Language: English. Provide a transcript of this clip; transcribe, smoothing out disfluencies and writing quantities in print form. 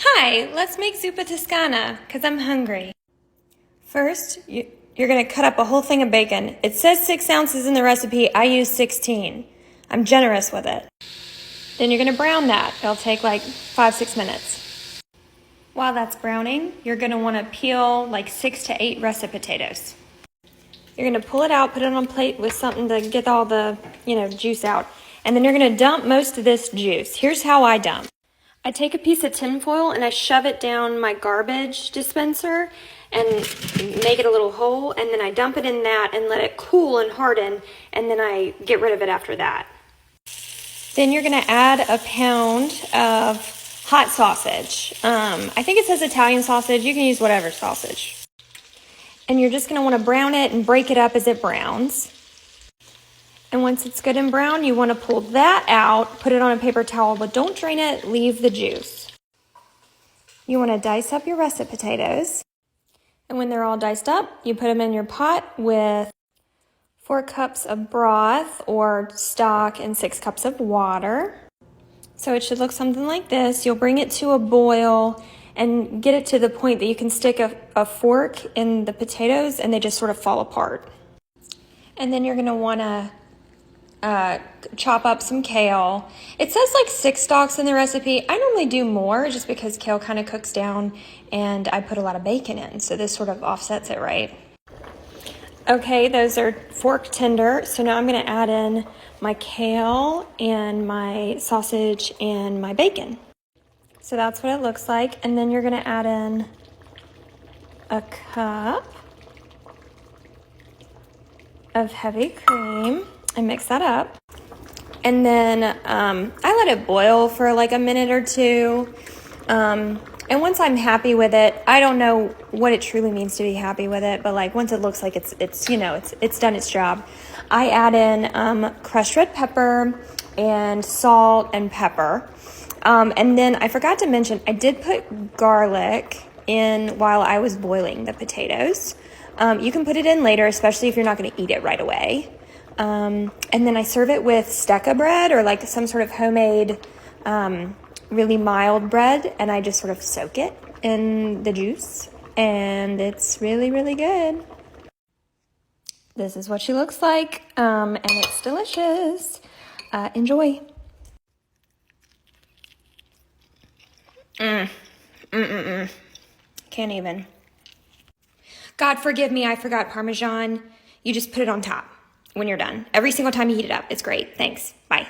Hi, let's make zuppa toscana, because I'm hungry. First, you're going to cut up a whole thing of bacon. It says 6 ounces in the recipe. I use 16. I'm generous with it. Then you're going to brown that. It'll take like 5-6 minutes. While that's browning, you're going to want to peel like 6 to 8 russet potatoes. You're going to pull it out, put it on a plate with something to get all the, juice out. And then you're going to dump most of this juice. Here's how I dump. I take a piece of tin foil and I shove it down my garbage dispenser and make it a little hole, and then I dump it in that and let it cool and harden, and then I get rid of it after that. Then you're going to add a pound of hot sausage. I think it says Italian sausage. You can use whatever sausage. And you're just going to want to brown it and break it up as it browns. And once it's good and brown, you want to pull that out, put it on a paper towel, but don't drain it, leave the juice. You want to dice up your russet potatoes. And when they're all diced up, you put them in your pot with 4 cups of broth or stock and 6 cups of water. So it should look something like this. You'll bring it to a boil and get it to the point that you can stick a fork in the potatoes and they just sort of fall apart. And then you're going to want to chop up some kale. It says like 6 stalks in the recipe. I normally do more just because kale kind of cooks down and I put a lot of bacon in, so this sort of offsets it, right? Okay, those are fork tender, so now I'm going to add in my kale and my sausage and my bacon. So that's what it looks like, and then you're going to add in a cup of heavy cream and mix that up. And then I let it boil for like a minute or two. And once I'm happy with it, I don't know what it truly means to be happy with it, but like once it looks like it's done its job, I add in crushed red pepper and salt and pepper. And then I forgot to mention, I did put garlic in while I was boiling the potatoes. You can put it in later, especially if you're not going to eat it right away. And then I serve it with stecca bread or like some sort of homemade, really mild bread, and I just sort of soak it in the juice, and it's really, really good. This is what she looks like, and it's delicious. Enjoy. Can't even. God forgive me, I forgot Parmesan. You just put it on top when you're done. Every single time you heat it up. It's great. Thanks. Bye.